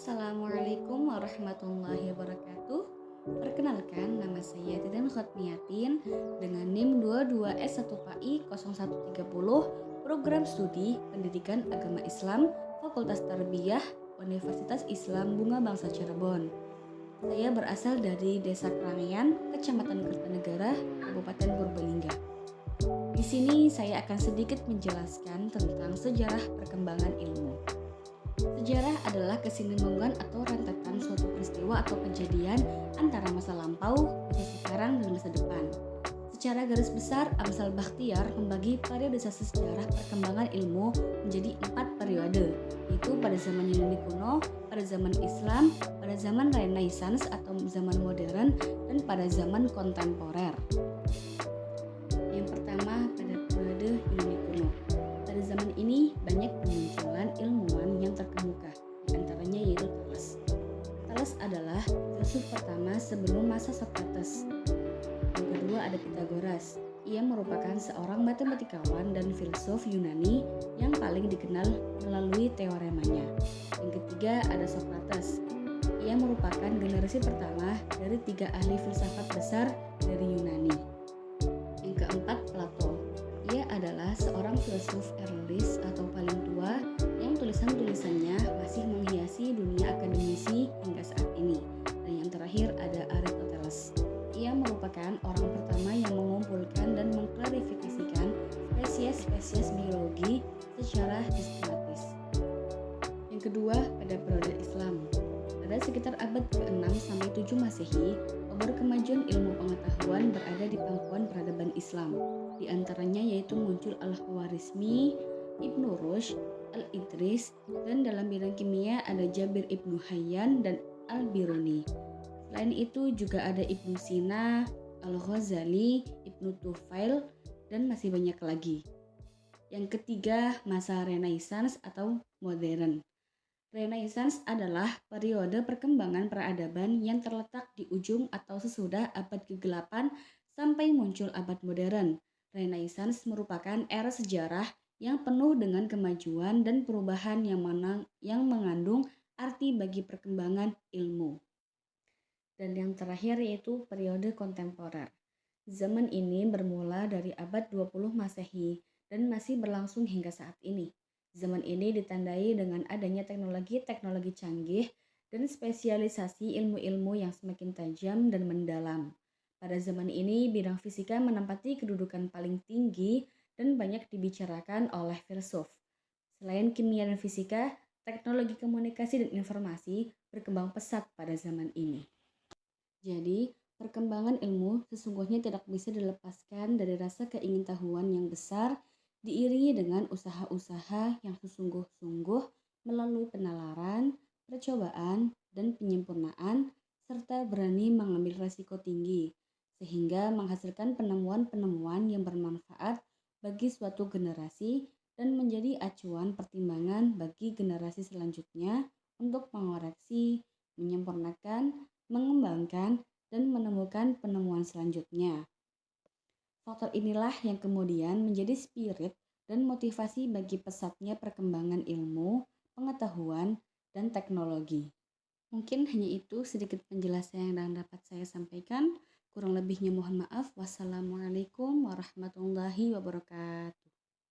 Assalamualaikum warahmatullahi wabarakatuh. Perkenalkan, nama saya Titin Khotmiatin dengan NIM 22S1PAI 0130, Program Studi Pendidikan Agama Islam, Fakultas Tarbiyah, Universitas Islam Bunga Bangsa Cirebon. Saya berasal dari Desa Kerangian, Kecamatan Kertanegara, Kabupaten Purbalingga. Di sini saya akan sedikit menjelaskan tentang sejarah perkembangan ilmu. Sejarah adalah kesinambungan atau rentetan suatu peristiwa atau kejadian antara masa lampau, masa sekarang, dan masa depan. Secara garis besar, Amsal Bakhtiar membagi periodisasi sejarah perkembangan ilmu menjadi 4 periode, yaitu pada zaman Yunani kuno, pada zaman Islam, pada zaman Renaissance atau zaman modern, dan pada zaman kontemporer. Yang pertama, pada periode Yunani kuno. Pada zaman ini banyak bermunculan ilmuwan yang terkemuka, di antaranya yaitu Thales. Thales adalah filsuf pertama sebelum masa Socrates. Yang kedua ada Pythagoras. Ia merupakan seorang matematikawan dan filsuf Yunani yang paling dikenal melalui teoremanya. Yang ketiga ada Socrates. Ia merupakan generasi pertama dari 3 ahli filsafat besar dari Yunani. Yang keempat Plato. Ia adalah seorang filsuf eroris atau paling tua yang tulisan-tulisannya masih menghiasi dunia akademisi hingga saat ini. Dan yang terakhir ada Aristoteles. Ia merupakan orang pertama yang mengumpulkan dan mengklarifikasikan spesies-spesies biologi secara sistematis. Yang kedua, pada periode Islam. Pada sekitar abad ke-6 sampai 7 Masehi, obor kemajuan ilmu pengetahuan berada di pangkuan peradaban Islam. Di antaranya yaitu muncul Al-Khwarizmi, Ibnu Rushd, Al-Idris, dan dalam bidang kimia ada Jabir Ibnu Hayyan dan Al-Biruni. Selain itu juga ada Ibnu Sina, Al-Ghazali, Ibnu Tufail, dan masih banyak lagi. Yang ketiga, masa Renaissance atau modern. Renaissance adalah periode perkembangan peradaban yang terletak di ujung atau sesudah abad ke-8 sampai muncul abad modern. Renaissance merupakan era sejarah yang penuh dengan kemajuan dan perubahan yang mengandung arti bagi perkembangan ilmu. Dan yang terakhir yaitu periode kontemporer. Zaman ini bermula dari abad 20 Masehi dan masih berlangsung hingga saat ini. Zaman ini ditandai dengan adanya teknologi-teknologi canggih dan spesialisasi ilmu-ilmu yang semakin tajam dan mendalam. Pada zaman ini, bidang fisika menempati kedudukan paling tinggi dan banyak dibicarakan oleh filsuf. Selain kimia dan fisika, teknologi komunikasi dan informasi berkembang pesat pada zaman ini. Jadi, perkembangan ilmu sesungguhnya tidak bisa dilepaskan dari rasa keingintahuan yang besar, diiringi dengan usaha-usaha yang sesungguh-sungguh melalui penalaran, percobaan, dan penyempurnaan, serta berani mengambil resiko tinggi, sehingga menghasilkan penemuan-penemuan yang bermanfaat bagi suatu generasi dan menjadi acuan pertimbangan bagi generasi selanjutnya untuk mengoreksi, menyempurnakan, mengembangkan, dan menemukan penemuan selanjutnya. Faktor inilah yang kemudian menjadi spirit dan motivasi bagi pesatnya perkembangan ilmu, pengetahuan, dan teknologi. Mungkin hanya itu sedikit penjelasan yang dapat saya sampaikan. Kurang lebihnya mohon maaf. Wassalamualaikum warahmatullahi wabarakatuh.